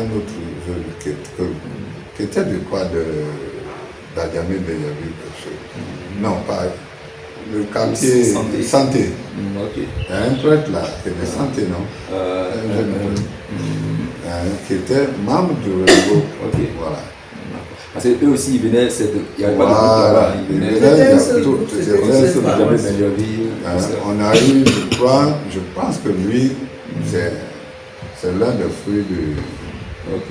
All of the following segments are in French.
un autre jeune qui était de quoi d'Adjamé Benyavi, quelque chose. Non, pas le quartier santé. Ok. Il y a un prêtre là, qui est de santé, non? Un jeune qui était membre du renouveau. Ok. Voilà. Parce qu'eux aussi, ils venaient, il n'y avait pas de groupe là-bas. Ils venaient. On a eu, je pense que lui, c'est l'un des fruits du. Ok.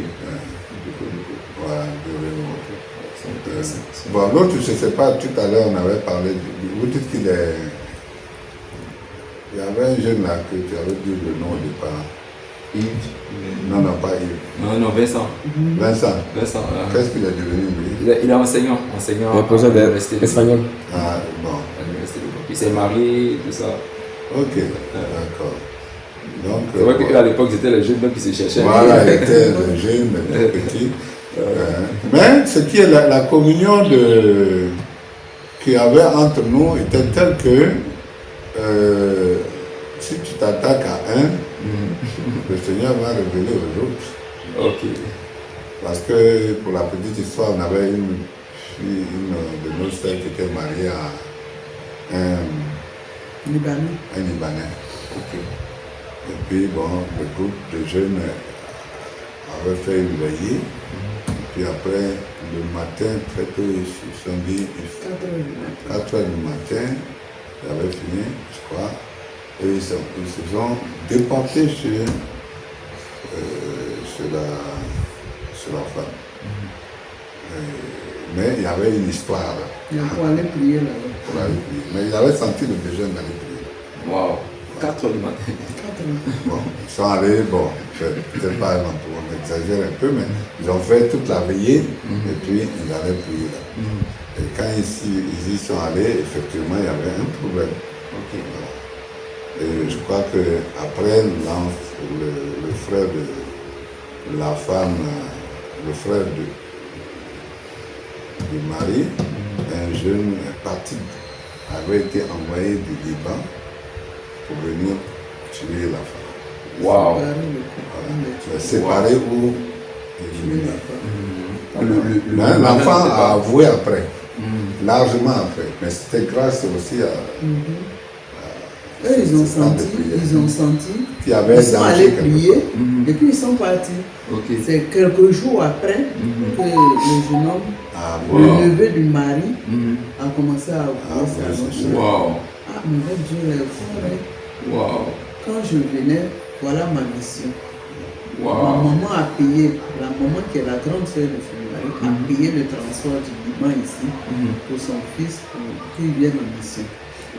Voilà, bon, l'autre, je ne sais pas, tout à l'heure, on avait parlé, vous dites qu'il est. Il y avait un jeune là que tu avais dit le nom au départ. Yves. Non, pas Yves. Non, Vincent. Vincent. Qu'est-ce qu'il est devenu lui? Il est enseignant. Il est professeur d'espagnol. Ah, bon. Il s'est marié, tout ça. Ok, d'accord. Donc, c'est vrai qu'à l'époque, c'était les jeunes qui se cherchaient. Voilà, ils étaient les jeunes, les petits. Mais ce qui est la communion qu'il y avait entre nous était telle que si tu t'attaques à un, le Seigneur va révéler aux autres. Ok. Parce que pour la petite histoire, on avait une de nos sœurs qui était mariée à un Libanais. Ok. Et puis bon, le groupe de jeunes avait fait une veillée. Puis après, le matin, très tôt, ils se sont dit, 4 heures du matin, ils avaient fini, je crois, et ils se sont déportés sur la femme. Mais il y avait une histoire. Pour aller prier là-bas. Mais il avait senti le besoin d'aller prier. Waouh, 4 heures du matin. Bon, ils sont allés, bon, peut-être pas, on exagère un peu, mais ils ont fait toute la veillée et puis ils allaient prier là. Et quand ils y sont allés, effectivement, il y avait un problème. Okay. Voilà. Et je crois qu'après, le frère de la femme, le frère du mari, un jeune parti avait été envoyé du Liban pour venir tuer la femme. Waouh! Séparer ou éliminer. L'enfant a avoué après, largement après, mais c'était grâce aussi à. Eux, ils ont senti qu'il y avait ils sont allés prier et puis ils sont partis. Okay. C'est quelques jours après que le jeune homme, le neveu du mari, a commencé à avouer ça. Wow. Ah, mais votre Dieu est fort. Wow. Quand je venais, voilà ma mission. Wow. Ma maman a payé, la maman qui est la grande sœur de son mari, a payé le transport du Liban ici pour son fils, pour qu'il vienne en mission.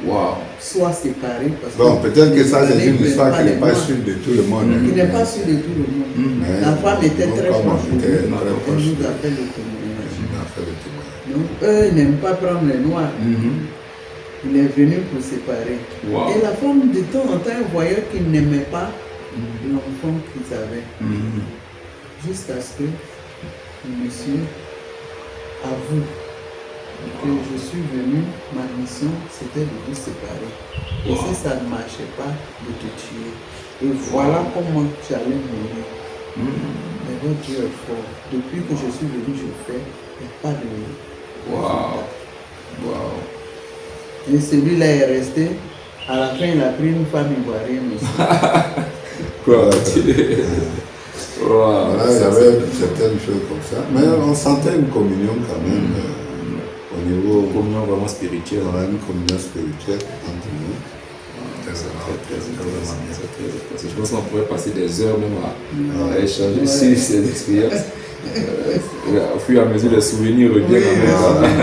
Wow. Soit séparés. Bon, peut-être que ça, c'est une histoire qui n'est pas sûre de tout le monde. Qui n'est pas sûre de tout le monde. La femme était très proche. Elle nous a fait le témoignage. Donc, eux n'aiment pas prendre les noirs. Il est venu pour séparer. Wow. Et la femme, de temps en temps, voyait qu'il n'aimait pas l'enfant qu'ils avaient. Jusqu'à ce que le monsieur avoue que je suis venu, ma mission c'était de vous séparer. Et si ça ne marchait pas, de te tuer. Et voilà comment tu allais mourir. Mais votre Dieu est fort. Depuis que je suis venu, je fais, il n'y a pas de. Wow. Wow. Et celui-là est resté. À la fin, il a pris une femme ivoirienne aussi. Quoi? Voilà, il y avait certaines choses comme ça. Mais on sentait une communion quand même. Au niveau. Une communion vraiment spirituelle. Voilà, une communion spirituelle entre nous. Je pense qu'on pourrait passer des heures même à échanger sur ces expériences. Au fur et à mesure, les souvenirs reviennent en même.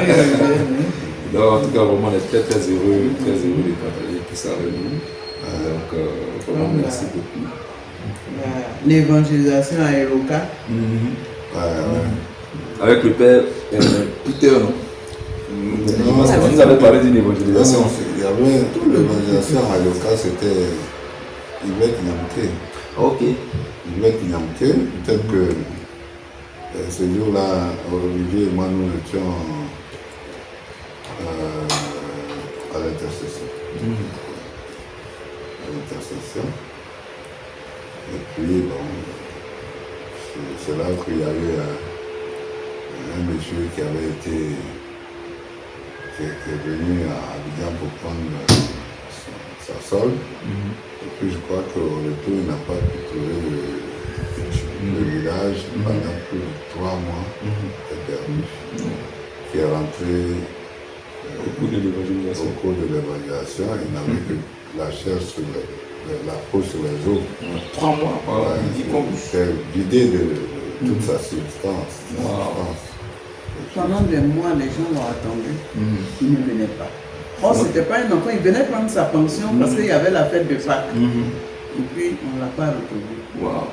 Donc, en tout cas, vraiment, on est très très heureux de partager tout ça avec nous. Donc, vraiment, merci beaucoup. L'évangélisation à Eroka. Avec le père Peter, non? Vous avez parlé d'une évangélisation. Il y avait l'évangélisation à Yoka, c'était Yvette Nyamke. Ok. Yvette Nyamke, peut-être que ce jour-là, Olivier et moi, nous étions à l'intercession. À l'intercession. Et puis, bon, c'est là qu'il y a eu un monsieur qui avait été qui est venu à Abidjan pour prendre sa solde. Et puis je crois qu'au retour, il n'a pas pu trouver le village pendant plus de 3 mois. Il est perdu. Qui est rentré au cours de l'évaluation. Il n'avait que la chair sur la peau sur les os. 3 mois. Il était vidé de toute sa substance. Pendant des mois, les gens l'ont attendu. Il ne venait pas. Or, ce n'était pas un enfant, il venait prendre sa pension parce qu'il y avait la fête de Pâques. Et puis, on ne l'a pas retrouvé. Wow.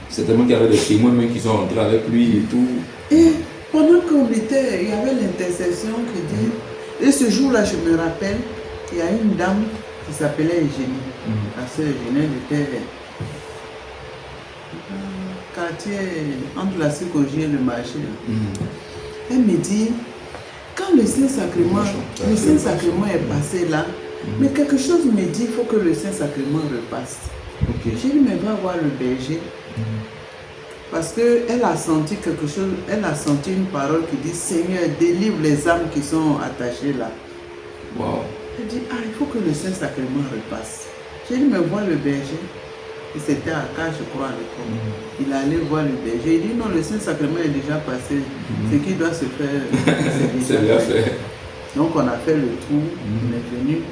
C'est tellement qu'il y avait des témoins même qui sont rentrés avec lui et tout. Et pendant qu'on était, il y avait l'intercession qui dit. Et ce jour-là, je me rappelle, il y a une dame qui s'appelait Eugénie. La sœur Eugénie, elle était quartier entre la Psychologie et le marché. Elle me dit, quand le Saint-Sacrement est passé là, mais quelque chose me dit, il faut que le Saint-Sacrement repasse. J'ai dit, mais va voir le berger. Parce qu'elle a senti quelque chose, elle a senti une parole qui dit, Seigneur, délivre les âmes qui sont attachées là. Wow. Elle dit, il faut que le Saint-Sacrement repasse. J'ai dit, mais vois le berger. Et c'était à Cas, je crois, à l'époque. Il allait voir le berger. Il dit, non, le Saint-Sacrement est déjà passé. Ce qui doit se faire, c'est déjà fait. Donc on a fait le tour, on est venu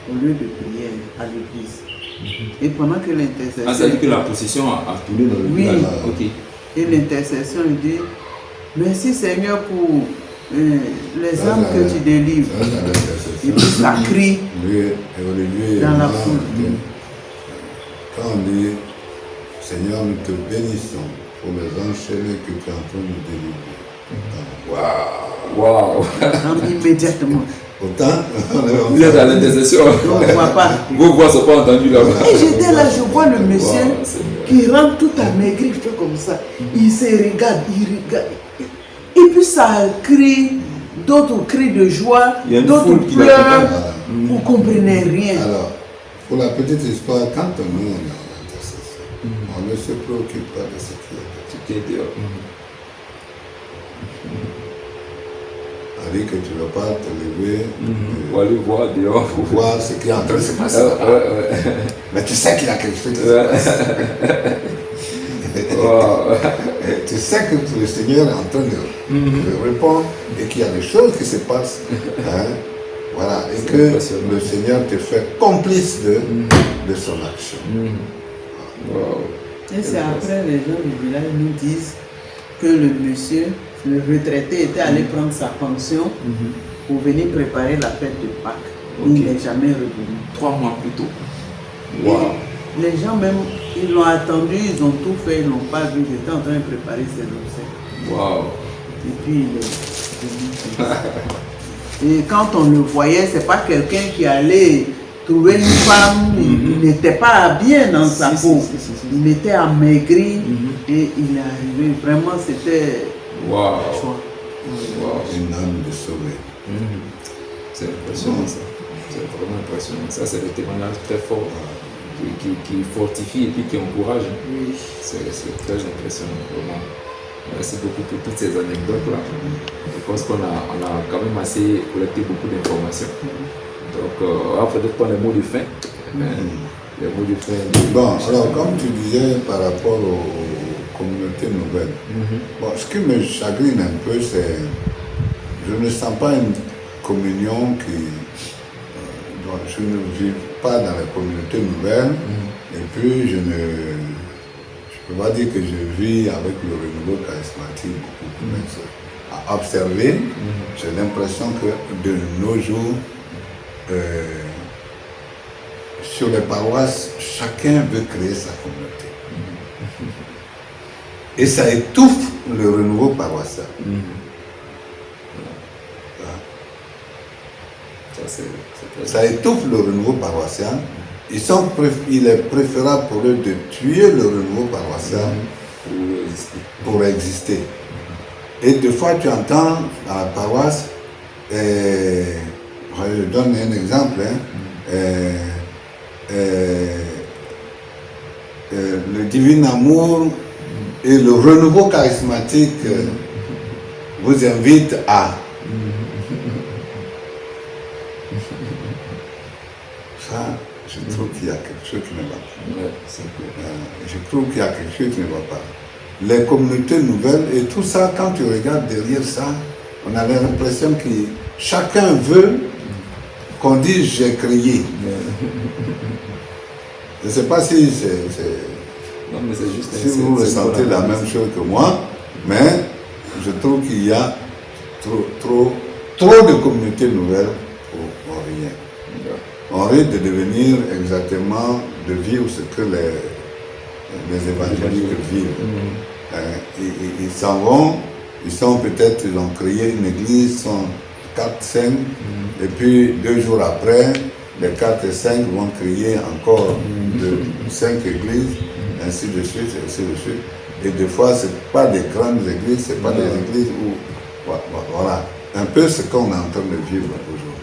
au lieu de prière à l'église. Et pendant que l'intercession... ça veut dire que la procession a tourné dans le village. Ok. Et l'intercession, il dit, merci Seigneur pour les âmes que tu délivres. Et puis ça crie dans la foule. Quand on dit, Seigneur, nous te bénissons pour les enchaînés que tu es en train de délivrer. Waouh! Immédiatement. Pourtant, vous êtes à l'intercession. On ne voit pas. Vos voix ne sont pas entendues là-bas. Et j'étais là, je vois le monsieur qui rentre tout amaigri, il fait comme ça. Il se regarde, il regarde. Et puis ça crie, d'autres crient de joie, d'autres pleurent. Vous ne comprenez rien. Alors, pour la petite histoire, quand on est en intercession, on ne se préoccupe pas de ce qui est dehors. C'est-à-dire que tu ne vas pas te lever pour aller voir dehors. Pour voir ce qui est en train de se passer. Mais tu sais qu'il y a quelque chose qui se passe. Tu sais que le Seigneur est en train de répondre et qu'il y a des choses qui se passent. Voilà, et que le Seigneur te fait complice de son action. Et c'est après les gens du village nous disent que le monsieur, le retraité, était allé prendre sa pension pour venir préparer la fête de Pâques. Il n'est jamais revenu. 3 mois plus tôt. Les gens même, ils l'ont attendu, ils ont tout fait, ils ne l'ont pas vu. Ils étaient en train de préparer ses obsèques. Et puis il est venu. Et quand on le voyait, c'est pas quelqu'un qui allait trouver une femme, il n'était pas bien dans sa peau. Il était amaigri et il est arrivé. Vraiment, c'était une âme de sauver. C'est impressionnant ça. C'est vraiment impressionnant. Ça, c'est des témoignages très forts qui fortifient et puis qui encouragent. C'est très impressionnant, vraiment. Merci beaucoup pour toutes ces anecdotes-là. Je pense qu'on a quand même assez collecté beaucoup d'informations. Donc, on va peut-être prendre les mots de fin. Les mots de fin. Bon, alors, comme tu disais par rapport aux communautés nouvelles, bon, ce qui me chagrine un peu, c'est je ne sens pas une communion qui... je ne vis pas dans les communautés nouvelles, et puis je ne peux pas dire que je vis avec le renouveau charismatique beaucoup plus. À observer, j'ai l'impression que de nos jours, sur les paroisses, chacun veut créer sa communauté. Et ça étouffe le renouveau paroissial. Ça étouffe le renouveau paroissial. Il est préférable pour eux de tuer le renouveau paroissial pour exister. Et des fois, tu entends dans la paroisse, je donne un exemple, le divin amour Et le renouveau charismatique vous invite à... Ça, je trouve qu'il y a quelque chose qui ne va pas. Ouais, c'est clair. Je trouve qu'il y a quelque chose qui ne va pas. Les communautés nouvelles et tout ça, quand tu regardes derrière ça, on a l'impression que chacun veut qu'on dise j'ai créé. Je ne sais pas si Non, mais c'est juste si vous ressentez la même chose que moi, mais je trouve qu'il y a trop de communautés nouvelles pour rien. On risque de devenir exactement, de vivre ce que les évangéliques vivent. Ils s'en vont, ils ont créé une église, ils sont 4, 5, et puis 2 jours après, les 4 et 5 vont créer encore 5 églises, ainsi de suite, ainsi de suite. Et des fois, ce n'est pas des grandes églises, ce n'est pas des églises où... Voilà, un peu ce qu'on est en train de vivre aujourd'hui.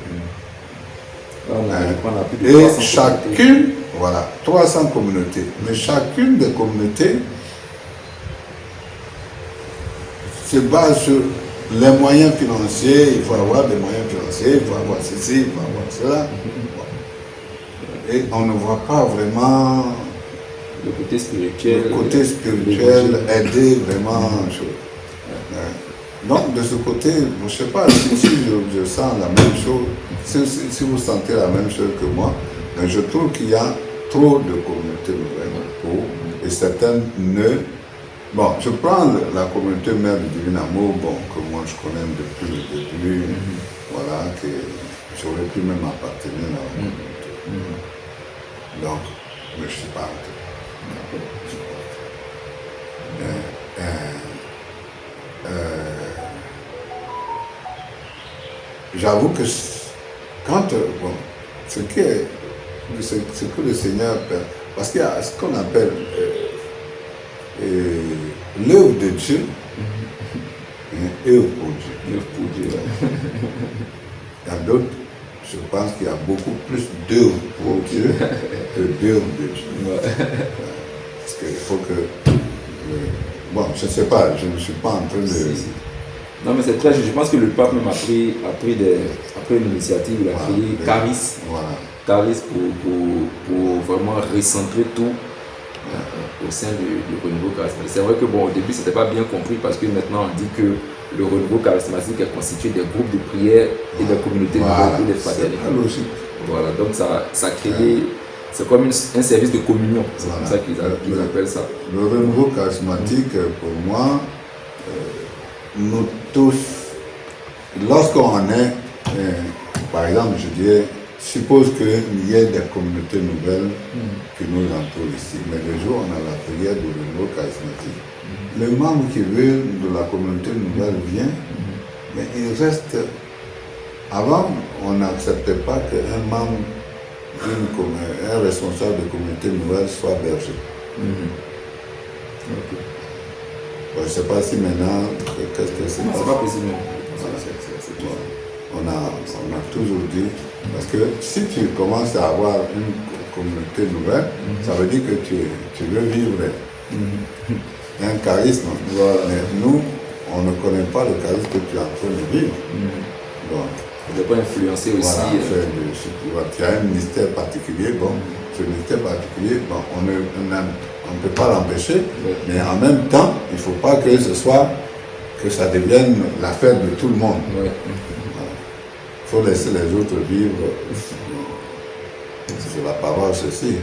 Et chacune, voilà, 300 communautés, mais chacune des communautés se base sur les moyens financiers, il faut avoir des moyens financiers, il faut avoir ceci, il faut avoir cela. Et on ne voit pas vraiment le côté spirituel aider vraiment. Donc de ce côté, je ne sais pas si je sens la même chose, si vous sentez la même chose que moi, mais je trouve qu'il y a trop de communautés nouvelles et certaines ne. Bon, je prends la communauté mère du Divin Amour, bon, que moi je connais depuis le début, voilà, que j'aurais pu même appartenir à la communauté. Donc, mais je ne suis pas j'avoue que quand, bon, ce que le Seigneur appelle, parce qu'il y a ce qu'on appelle l'œuvre de Dieu, œuvre pour Dieu. Il y a d'autres, je pense qu'il y a beaucoup plus d'œuvres pour Dieu que d'œuvres de Dieu. Parce qu'il faut que... bon, je ne sais pas, je ne suis pas en train de... Non, mais c'est très juste. Je pense que le pape même a pris une initiative, il a créé Caris. Caris pour vraiment recentrer tout au sein du renouveau charismatique. C'est vrai que bon, au début, c'était pas bien compris parce que maintenant, on dit que le renouveau charismatique est constitué des groupes de prière et des communautés nouvelles et des fraternités. Voilà, donc ça crée... C'est comme un service de communion, c'est comme ça qu'ils appellent ça. Le renouveau charismatique, pour moi, nous tous, lorsqu'on est, par exemple, je dirais, suppose qu'il y ait des communautés nouvelles qui nous entourent ici, mais le jour où on a la prière du renouveau charismatique, le membre qui veut de la communauté nouvelle vient, mais il reste. Avant, on n'acceptait pas qu'un membre, un responsable de communauté nouvelle soit berger. Je ne sais pas si maintenant, qu'est-ce que c'est? C'est pas possible. On a toujours dit, parce que si tu commences à avoir une communauté nouvelle, ça veut dire que tu veux vivre un charisme. Mais nous, on ne connaît pas le charisme que tu es en train de vivre. Bon. On ne peut pas influencer aussi. Voilà, tu as un ministère particulier, bon, ce ministère particulier, bon, on ne peut pas l'empêcher, mais en même temps, il ne faut pas que ça devienne l'affaire de tout le monde. Il faut laisser les autres vivre. C'est la parole, ceci.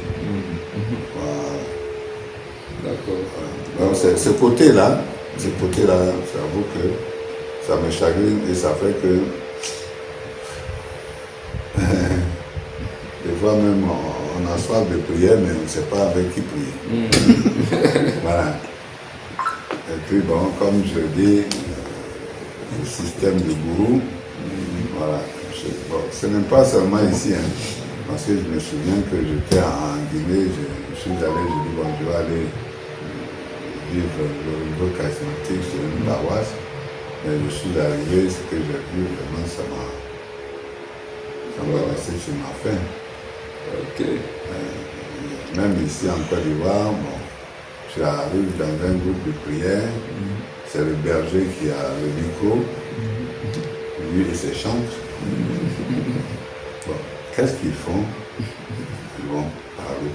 D'accord. Donc, ce côté-là, j'avoue que ça me chagrine et ça fait que des fois même on a soif de prière, mais on ne sait pas avec qui prier. Voilà. Et puis bon, comme je dis, le système de gourou, voilà. Bon, ce n'est pas seulement ici, parce que je me souviens que j'étais en Guinée, je suis allé, je dis bon, je vais aller vivre le renouveau charismatique sur une paroisse, mais je suis arrivé, ce que j'ai vu, vraiment ça m'a resté sur ma faim. Même ici en Côte d'Ivoire, bon, Tu arrives dans un groupe de prière, c'est le berger qui a le micro, lui et ses chantres. Bon, qu'est-ce qu'ils font? Ils vont parler,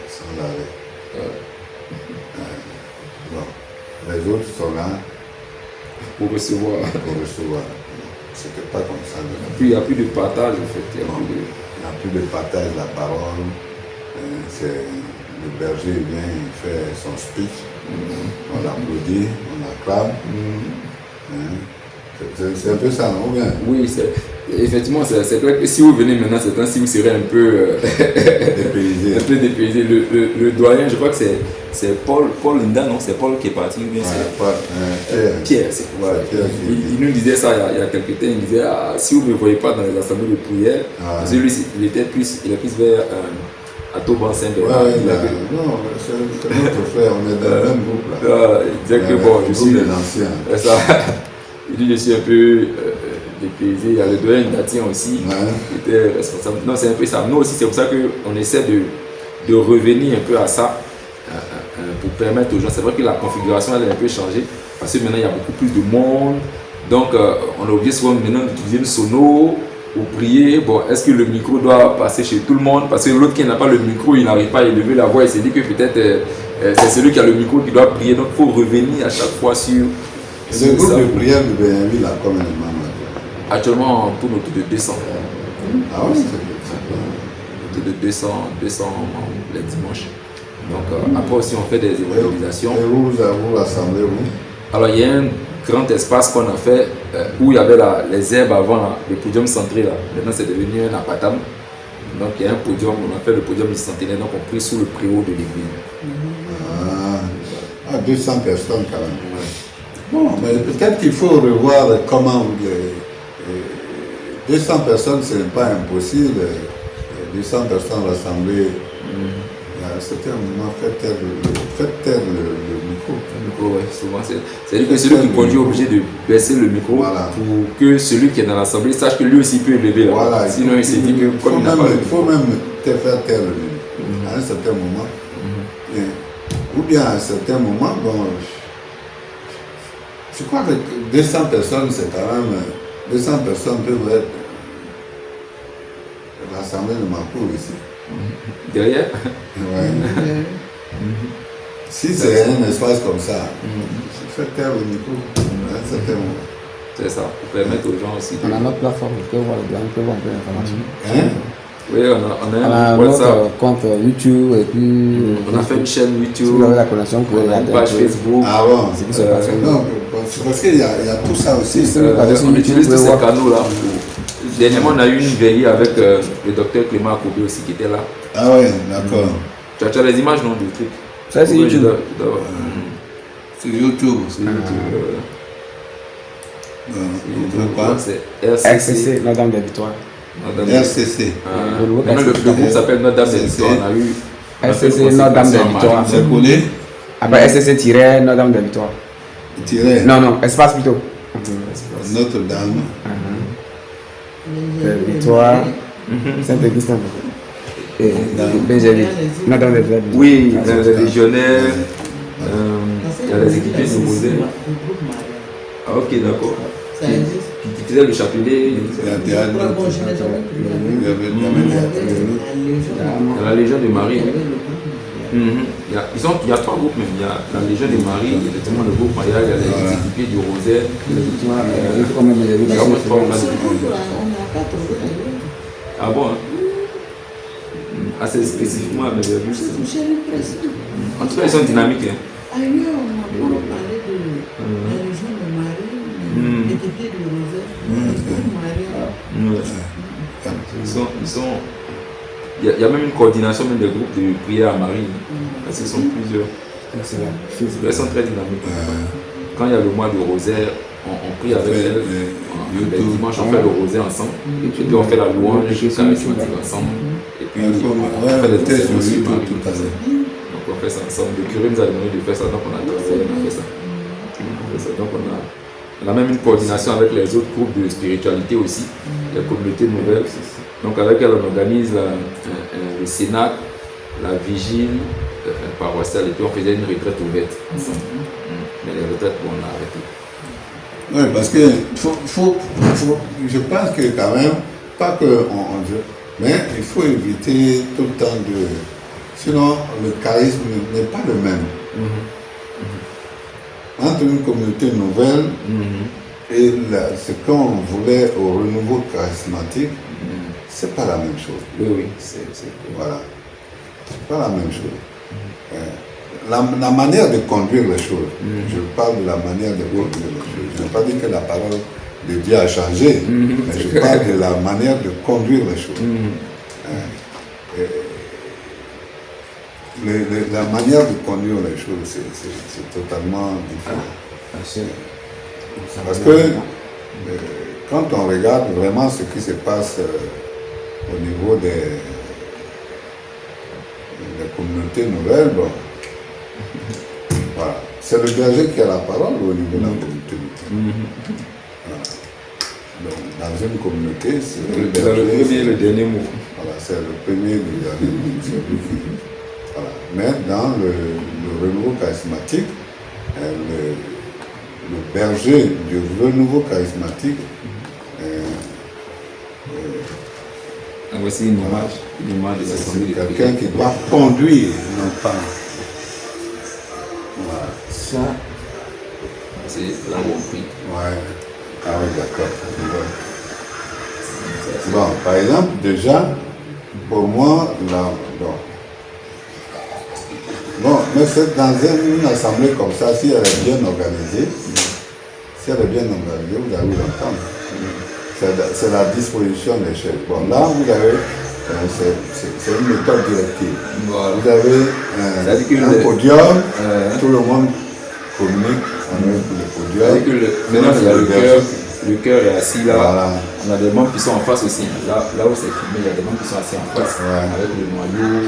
sans l'arrêt. Bon, les autres sont là Pour recevoir. pour recevoir. C'était pas comme ça. Puis il n'y a plus de partage en fait. Il y a Non, plus de... il n'y a plus de partage de la parole. C'est le berger vient, il fait son speech. On l'applaudit, on acclame. C'est un peu ça, non? Ou bien? Oui, effectivement, c'est clair que si vous venez maintenant, c'est temps si vous serez un peu Dépaysé. un peu dépaysé. Le doyen, je crois que c'est Paul Linda, non? C'est Paul qui est parti. Ou bien Pierre, c'est Ouais, Pierre qui- il nous disait ça il y a quelques temps. Il disait si vous ne me voyez pas dans les assemblées de prière, parce que lui, il est plus vers à Toban Saint-Bernard. Ouais, non, c'est notre frère, on est dans le même groupe là. Il disait que bon, je suis de l'ancien. ça. Il dit je suis un peu dépaysé. Il y a le doyen Natien aussi qui était responsable. Non, c'est un peu ça. Nous aussi, c'est pour ça qu'on essaie de revenir un peu à ça pour permettre aux gens. C'est vrai que la configuration elle a un peu changé parce que maintenant il y a beaucoup plus de monde. Donc on est obligé souvent maintenant d'utiliser le sono pour prier. Bon, est-ce que le micro doit passer chez tout le monde? Parce que l'autre qui n'a pas le micro, il n'arrive pas à élever la voix. Il s'est dit que peut-être c'est celui qui a le micro qui doit prier. Donc il faut revenir à chaque fois sur Le groupe ça. de prière de Bénéville a combien de membres? Actuellement, on tourne autour de 200. Ah oui, c'est Autour de 200 membres les dimanches. Donc après aussi, on fait des évangélisations. Et vous rassemblez où? Alors il y a un grand espace qu'on a fait où il y avait les herbes avant, là, le podium centré là. Maintenant c'est devenu un apatam. Donc il y a un podium, on a fait le podium du centenaire, donc on prie sous le préau de l'église. 200 personnes quand même. Bon, mais peut-être qu'il faut revoir comment 200 personnes, ce n'est pas impossible. 200 personnes rassemblées. À un certain moment, faites taire le micro. Ouais, souvent c'est-à-dire que celui qui conduit est obligé de baisser le micro Voilà. pour que celui qui est dans l'assemblée sache que lui aussi peut élever la voix. Voilà, Sinon il s'est dit que comme il n'a pas le il faut même te faire taire le micro à un certain moment. Et- ou bien à un certain moment, bon, je crois que 200 personnes, c'est quand même. 200 personnes peuvent être rassemblées de Mancourt ici. derrière. Ouais. Si c'est un espace comme ça, faites taire le micro à un certain moment. C'est ça, pour permettre aux gens aussi de... On a notre plateforme, on peut voir un peu l'information. Hein? Oui, on a On un a WhatsApp, notre compte YouTube et puis. on a fait une chaîne Si YouTube, vous avez la connexion, vous pouvez on a une regarder. page un peu Facebook. Ah bon? ce qui se passe. Non, c'est parce qu'il y a tout ça aussi. Si, On regardez sur YouTube, utilise vous tous pouvez ces voir. canaux-là. Dernièrement, on a eu une veillée avec le docteur Clément Akobé aussi qui était là. Ah ouais, d'accord. Tu as les images, non, du truc? Ça, c'est Oui, YouTube. C'est YouTube. C'est YouTube. Quoi? C'est RCC, Notre-Dame des Victoires. RCC. Maintenant, le groupe s'appelle Notre-Dame des Victoires. On a eu... on a fait RCC, une Notre-Dame des consécration à Victoires. Marie. C'est collé? Après SCC-Notre-Dame des Victoires. Tiré. Non, espace plutôt. Notre-Dame. Victoire, Saint-Augustin. Et Benjamin. Notre-Dame des Victoires. Oui, dans les légionnaires, il y a les équipiers de Moselle. Le groupe Maria. Ah ok, d'accord. Ça existe. Qui faisait le chapelet. Il y a Bon, je n'ai jamais vu. il y avait Il y avait Dans la Légion de Marie. le groupe Maria. Il y a 3 groupes même. Il y a la Légion de Marie, effectivement le groupe Maya, il y a les équipiers du Rosaire. Il y a vraiment 3 groupes. Ce groupe-là, on n'a pas trouvé ailleurs. Ah bon hein? Assez spécifiquement, mais j'ai vu. J'ai l'impression. En tout cas, ils sont dynamiques. Hein. Ailleurs, on n'a pas parlé de la région de Marie, mais l'équipier du Rosaire. Le groupe Maria. Il y a même une coordination même des groupes de prière à Marie. Parce qu'ils sont plusieurs. Elles sont très dynamiques. Quand il y a le mois de rosaire, on prie avec elles. Les dimanches, on fait le rosaire ensemble. Et puis on fait la louange charismatique ensemble. Et puis on fait les tests aussi. Donc on fait ça ensemble. Le curé nous a demandé de faire ça, donc on a travaillé, on a fait ça. Donc on a même une coordination avec les autres groupes de spiritualité aussi, les communautés nouvelles. Donc avec elle, on organise le Sénat la vigile paroissiale et puis on faisait une retraite ouverte ensemble. Mais les retraites, bon, on a arrêté. Oui, parce que je pense que quand même, pas que mais il faut éviter tout le temps de... Sinon, le charisme n'est pas le même. Entre une communauté nouvelle et ce qu'on voulait au renouveau charismatique, c'est pas la même chose. Oui. Voilà. C'est pas la même chose. La manière de conduire les choses, je parle de la manière de conduire les choses. Je n'ai pas dit que la parole de Dieu a changé, mais je parle de la manière de conduire les choses. La manière de conduire les choses, c'est totalement différent. Parce que quand on regarde vraiment ce qui se passe au niveau des communautés nouvelles, bon, voilà. C'est le berger qui a la parole au niveau de la communauté nouvelle. Voilà. Donc, dans une communauté, c'est le berger. Le premier et le dernier mot. Voilà, c'est le premier et le dernier mot. C'est lui qui... Voilà. Mais dans le renouveau charismatique, le berger du renouveau charismatique, voici une image de l'assemblée de quelqu'un qui doit conduire, non pas. Voilà. Ça, c'est là où on prie. Ouais. Ah oui, d'accord. Ouais. Bon, par exemple, déjà, pour moi, là, bon, mais c'est dans une assemblée comme ça, si elle est bien organisée, vous allez l'entendre. C'est la disposition des chefs. Bon, là, vous avez, c'est une méthode directive. Voilà. Vous avez un podium, tout le monde communique avec le podium. Maintenant, il y a le cœur est assis là. Voilà. On a des membres qui sont en face aussi. Là où c'est filmé, il y a des membres qui sont assis en face. Avec le noyau,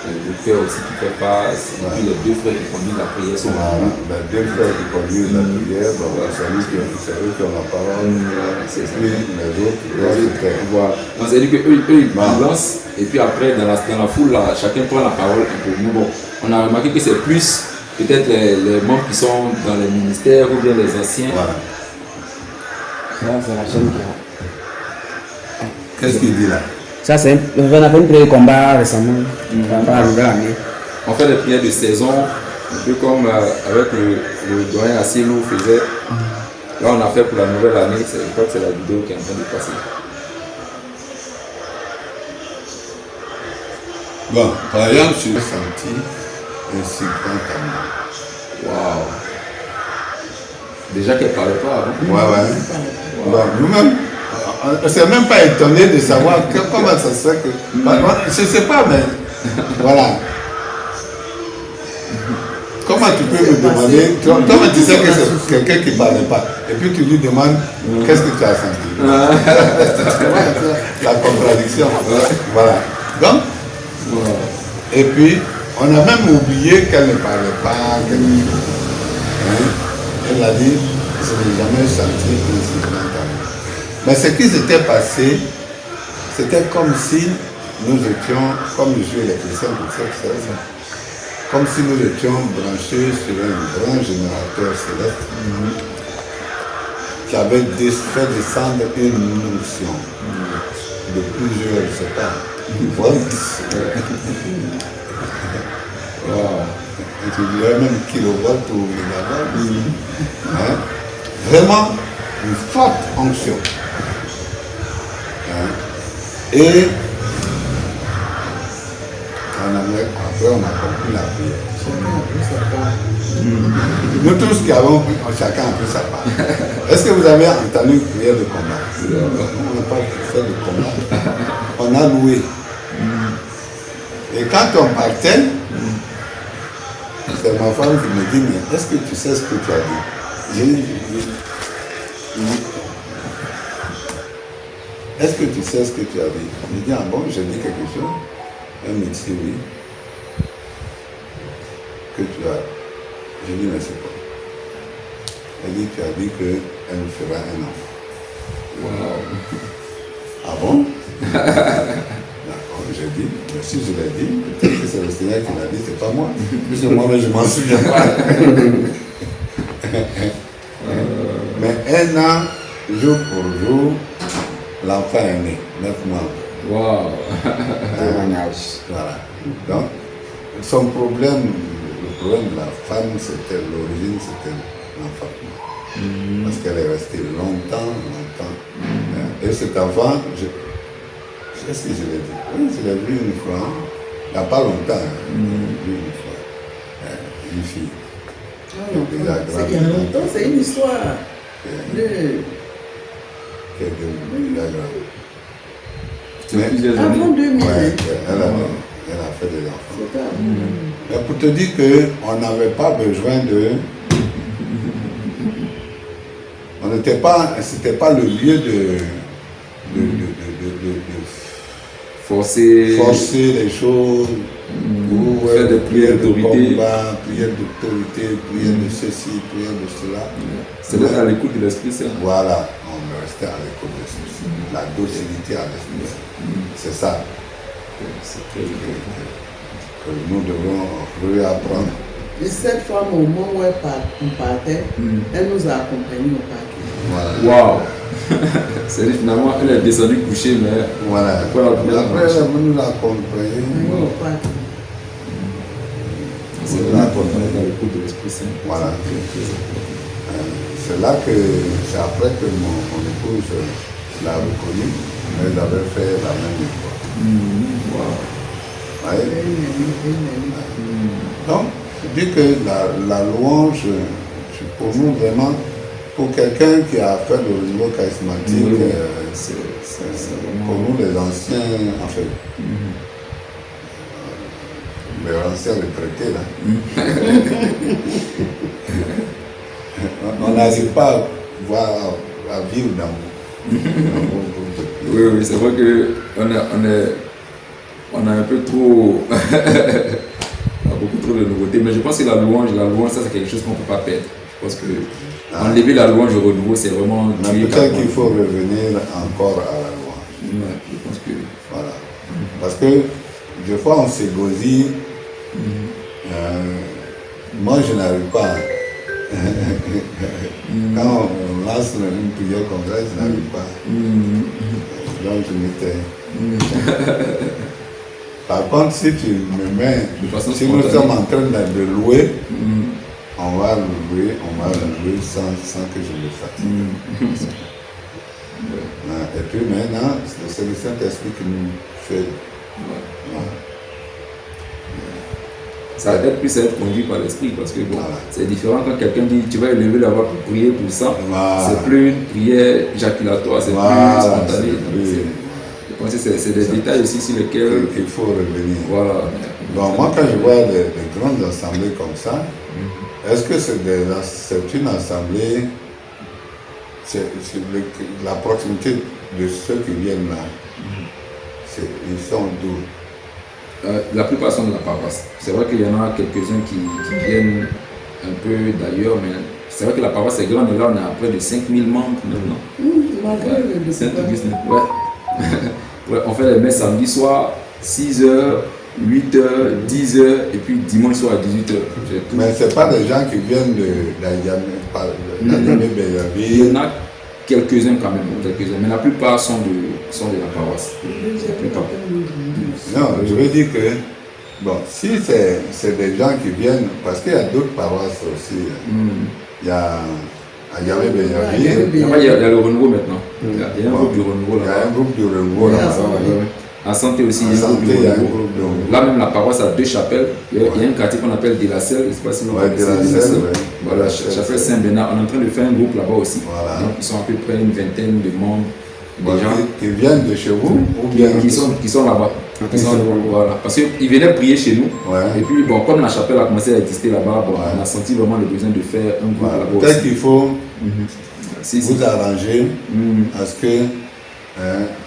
le cœur aussi qui fait face. Et puis les deux frères qui conduisent la prière sont là. Les deux frères qui conduisent la prière, bon, c'est eux qui ont la parole. C'est ça. Puis les autres, Voilà. Donc, c'est-à-dire qu'eux, ils lancent. Et puis après, dans la foule, là, chacun prend la parole un peu. Mais bon, on a remarqué que c'est plus peut-être les membres qui sont dans les ministères ou bien les anciens. Voilà. Ça, c'est la chaîne qui a. Qu'est-ce qu'il dit là? Ça, c'est on a fait une prière de combat récemment, par la nouvelle année. On fait des prières de saison, un peu comme avec le doyen Assilou faisait. Là, on a fait pour la nouvelle année, je crois que c'est la vidéo qui est en train de passer. Bon, par exemple, je me senti un si grand amour. Waouh! Déjà qu'elle ne parlait pas avant. Ouais. Bon, nous-mêmes, on ne s'est même pas étonné de savoir comment ça se fait que... Je ne sais pas, mais voilà. Comment tu peux me demander, comment tu sais que c'est quelqu'un qui ne parlait pas, et puis tu lui demandes qu'est-ce que tu as senti. La contradiction. Voilà. Donc, et puis, on a même oublié qu'elle ne parlait pas. Elle a dit, je n'ai jamais senti un si grand amour. Mais ce qui s'était passé, c'était comme si nous étions, comme je suis l'électricien pour cette chose, comme si nous étions branchés sur un grand générateur céleste qui avait fait descendre une notion de plusieurs, je ne sais pas, volts. Je dirais même kilovolts ou mégavolts. Hein? Vraiment une forte onction. Hein? Et après on a compris la prière. Nous tous qui avons pris, chacun a pris sa part. Est-ce que vous avez entendu une prière de combat? On n'a pas fait de combat. On a loué. Et quand on partait, c'est ma femme qui me dit, mais est-ce que tu sais ce que tu as dit? J'ai dit, est-ce que tu sais ce que tu as dit? Il me dit, ah bon, j'ai dit quelque chose. Elle me dit, oui. Que tu as. J'ai dit, mais c'est quoi? Elle dit, tu as dit qu'elle me fera un enfant. Wow. Ah bon? D'accord. j'ai dit. Mais si je l'ai dit, peut-être que c'est le Seigneur qui l'a dit, c'est pas moi. Puisque moi-même, je m'en souviens pas. Mais un an, jour pour jour, l'enfant est né, 9 mois. Wow. Témoignage. Voilà. Donc, son problème, le problème de la femme, c'était l'origine, c'était l'enfantement. Parce qu'elle est restée longtemps. Et cet enfant, est-ce que je l'ai dit? Oui, je l'ai vu une fois, il n'y a pas longtemps. Je l'ai vu une fois. Une fille. Il y a longtemps, c'est une histoire de... Qui est devenue déjà grande. C'est plusieurs Avant années. 2000. Ouais, elle a fait des enfants. C'était avant 2000. Mais pour te dire qu'on n'avait pas besoin de... On n'était pas... C'était pas le lieu de Forcer les choses, ou faire des prières de d'autorité. combat, prières d'autorité, prières de ceci, prières de cela. C'est d'être à l'écoute de l'Esprit Saint. Voilà, on restait à l'écoute de ceci. La docilité à l'Esprit Saint. C'est ça C'est très important. que nous devons réapprendre. Et cette femme, au moment où on partait, elle nous a accompagnés au parc. Voilà. Waouh. C'est finalement, elle est descendue coucher, mais Voilà. Après, Après, elle nous a accompagnés. Au parc. c'est Nous vraiment a important accompagnés. d'être à l'écoute de l'Esprit Saint. Voilà. C'est là que, c'est après que mon épouse l'a reconnu, mais elle avait fait la même histoire. Wow. Ouais. Donc, je dis que la louange, pour nous vraiment, pour quelqu'un qui a fait le renouveau charismatique, Oui, c'est vraiment- pour nous les anciens, en fait, les anciens retraités là, on n'arrive pas à vivre dans mon groupe de prière. Oui, c'est vrai qu'on a un peu trop. On a beaucoup trop de nouveautés, mais je pense que la louange, ça c'est quelque chose qu'on ne peut pas perdre. Je pense que enlever la louange au renouveau, c'est vraiment. Mais tuer peut-être quelqu'un. qu'il faut revenir encore à la louange. Ouais, je pense que. Voilà. Parce que des fois on s'égosille. Moi je n'arrive pas. Quand on lance une prière comme ça, je n'arrive pas. Donc je me tais. Par contre, si tu me mets, De façon si nous spontanée. sommes en train de louer, on va louer sans que je le fasse. Et puis maintenant, c'est le Saint-Esprit qui nous fait. Voilà. Ça aide plus à être conduit par l'esprit parce que bon, Voilà. c'est différent quand quelqu'un dit tu vas élever la voix pour prier pour ça. Voilà. C'est plus une prière éjaculatoire, c'est Voilà, plus spontané. c'est Donc, plus- je pense que c'est des détails aussi sur lesquels. Qu'il faut revenir. Voilà. Donc moi, quand je vois des grandes assemblées comme ça, est-ce que c'est une assemblée, la proximité de ceux qui viennent là, ils sont d'où? La plupart sont de la paroisse. C'est vrai qu'il y en a quelques-uns qui viennent un peu d'ailleurs, mais c'est vrai que la paroisse est grande et là on est à près de 5000 membres maintenant. Malgré le Saint-Augustin. Ouais. Ouais, on fait les messes samedi soir, 6h, 8h, 10h et puis dimanche soir à 18h. Mais ce n'est pas des gens qui viennent Il d'Ayamé, y en a quelques-uns quand même, quelques-uns, mais la plupart sont de la paroisse. Non, je veux dire que, bon, si c'est des gens qui viennent, parce qu'il y a d'autres paroisses aussi. Il y a Ayamé Benyavi, Il y a le renouveau maintenant. Il y a un groupe du renouveau il y a là-bas. un groupe du renouveau Oui, à là-bas. Santé. À Santé aussi, En il y a un groupe Santé, du il y a un renouveau. groupe de renouveau. Là même la paroisse a deux chapelles. Il y a un quartier qu'on appelle Delacelle, je ne sais pas si vous Ouais, connaissez Delacelle, ouais. Voilà, Delacelle, chapelle c'est- Saint-Bernard. On est en train de faire un groupe là-bas aussi. Voilà. Donc ils sont à peu près une vingtaine de membres. Bon, Des gens qui viennent de chez vous ou bien qui sont là-bas. Ils sont- voilà. Parce qu'ils venaient prier chez nous. Ouais. Et puis, bon, comme la chapelle a commencé à exister là-bas, bon, Ouais. on a senti vraiment le besoin de faire un groupe Voilà. là-bas Peut-être aussi. qu'il faut Si, si. vous arranger Mm. à ce que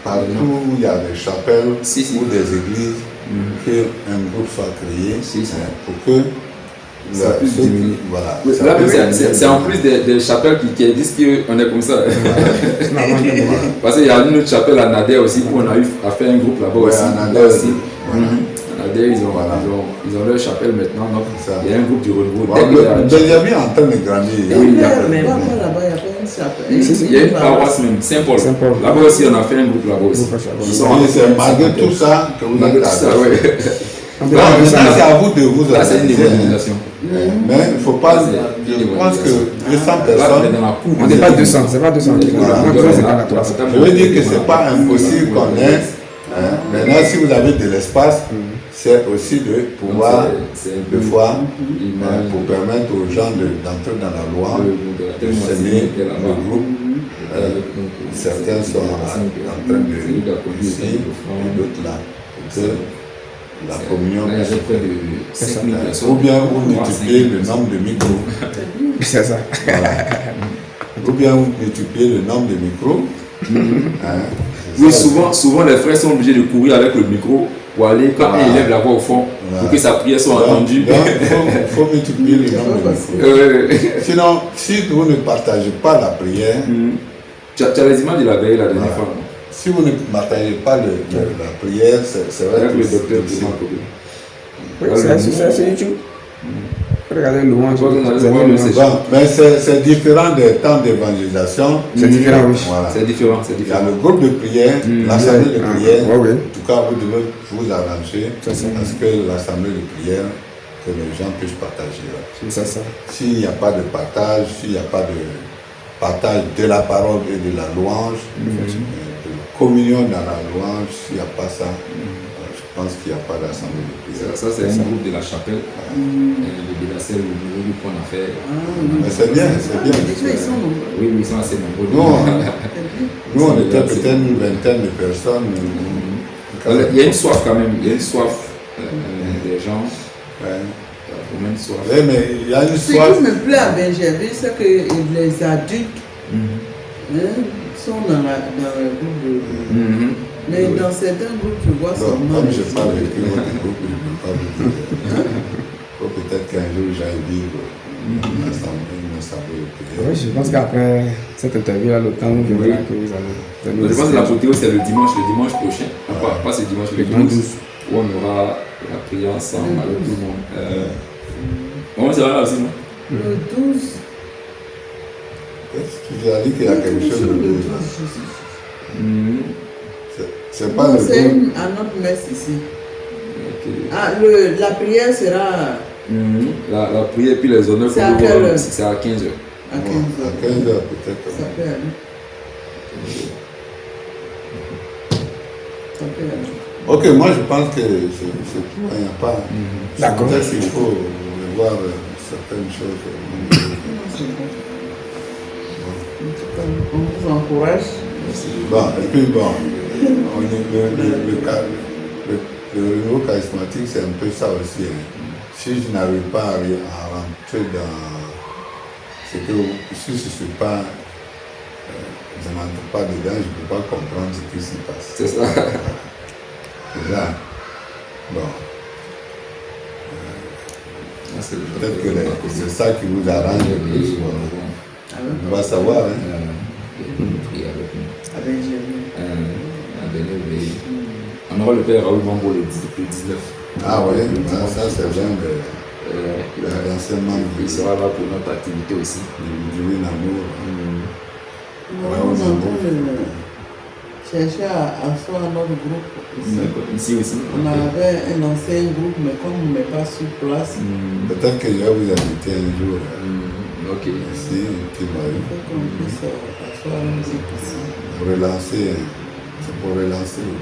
partout où il y a des chapelles Si, si. ou des églises, qu'un groupe soit créé Si, si. pour que ça a plus ceux- diminué. Voilà. Oui, Ça là, peut- même, c'est en plus des chapelles qui disent qu'on est comme ça. Parce qu'il y a une autre chapelle à Nader aussi où on a eu à faire un groupe là-bas Ouais, aussi. à Nader Là aussi. voilà. À Nader, ils ont leur chapelle maintenant. Donc, C'est ça. il y a un groupe du renouveau. Bon, Dès qu'il y a une Benjamin est en train de grandir. Et Oui, il y a là-bas, même. là-bas, il y a pas une chapelle. il y a une paroisse même, Saint-Paul. Saint-Paul. Là-bas aussi, on a fait un groupe là-bas aussi. Groupe à Saint-Paul. Ils sont en- Oui, c'est malgré tout ça que vous Malgré êtes tout ça, là. ouais. En Bon, dehors de maintenant, ça, c'est à vous de vous Là, c'est une organiser, hein. évaluation. Mais il ne faut pas. Là, c'est une Je pense que 200 Là, on est personnes. dans la cour. on n'est pas 200, c'est pas 200. Voilà. Moi, 200, c'est pas la 300. Je veux dire que ce n'est pas impossible qu'on ait. Hein. Maintenant, si vous avez de l'espace, c'est aussi de pouvoir, des fois, pour permettre aux gens d'entrer dans la loi, de s'aimer le groupe. Certains sont en train de ici et d'autres là. Pour que la communion Là, il y puisse avait près de 5000 personnes. ou bien vous multipliez le nombre de micros. C'est ça. Voilà. Ou bien vous multipliez le nombre de micros. Hein, c'est Oui, ça. souvent les frères sont obligés de courir avec le micro pour aller quand Voilà. ils élèvent la voix au fond Voilà. pour que sa prière soit Donc, entendue. il faut multiplier le nombre de micros. Sinon, si vous ne partagez pas la prière, Tu as les images de la veille la dernière Voilà. fois. si vous ne partagez pas la prière, c'est vrai Avec que le c'est docteur difficile. Thomas Kobe. Oui, c'est sur YouTube. Regardez le louange. Vous avez Vous le avez le louange. Bon, mais c'est différent des temps d'évangélisation. C'est différent, oui. Voilà. C'est différent, c'est Il y a différent. le groupe de prière, l'assemblée de Ah, prière. ouais, ouais. En tout cas, vous devez vous arranger C'est ça. parce que l'assemblée de prière, que les gens puissent partager. Là. C'est ça. S'il n'y a pas de partage, s'il n'y a pas de partage de la parole et de la louange, de communion dans la louange, s'il n'y a pas ça, je pense qu'il n'y a pas d'assemblée de prière. Ça, c'est un groupe de la chapelle, de la celle au niveau du qu'on a fait. Mais c'est bien, c'est bien. Ils sont nombreux. Oui, ils sont assez nombreux. Nous, on était peut-être une vingtaine de personnes. Il y a une soif quand même, il y a une soif des gens, Ouais. au même soif. Ouais, mais il y a une Ce soif. qui me plaît à Benjamin, c'est que les adultes sont dans le groupe de... Mais dans certains groupes, tu vois Donc, seulement... comme je parle avec votre groupe, je ne peux pas vous dire. Il faut peut-être qu'un jour j'aille vivre une assemblée de prière. Oui, je pense qu'après cette interview-là, le temps viendra que vous allez. Je pense que la photo c'est le dimanche prochain, pas ce dimanche, le 12, où on aura la prière ensemble avec tout le monde. On sera là aussi, non? Le 12... Tu as dit qu'il y a quelque chose de plus. C'est pas Non, le c'est groupe. un autre messe ici. Ok. Ah, la prière sera La prière et puis les honneurs C'est qu'on à doit quelle voir, heure? c'est à 15h. à 15 À heures. 15 heures peut-être. Ça peut aller. Ça peut aller. Ok, moi je pense que c'est tout. Il n'y a pas. D'accord. Peut-être qu'il faut revoir certaines choses. C'est bon. En tout cas, on vous encourage. Bon, et puis bon, le renouveau charismatique, c'est un peu ça aussi. Hein. Si je n'arrive pas à rentrer dans ce que si je ne suis pas, je n'entre pas dedans, je ne peux pas comprendre ce qui s'y passe. C'est ça. Déjà, bon, peut-être que c'est ça qui vous arrange le plus. On va savoir. Hein. À Benjamin. On aura le père Raoul Mambo le 19. Ah oui, ça c'est bien l'enseignement Il sera là pour notre activité aussi. du Winamour. Nous sommes en train de chercher à faire notre groupe ici. Ici aussi. On avait un ancien groupe, mais comme on n'est pas sur place, Peut-être que je vais vous inviter un jour Ok. ici, qui il faut qu'on puisse asseoir un musique ici. relancer, c'est pour relancer le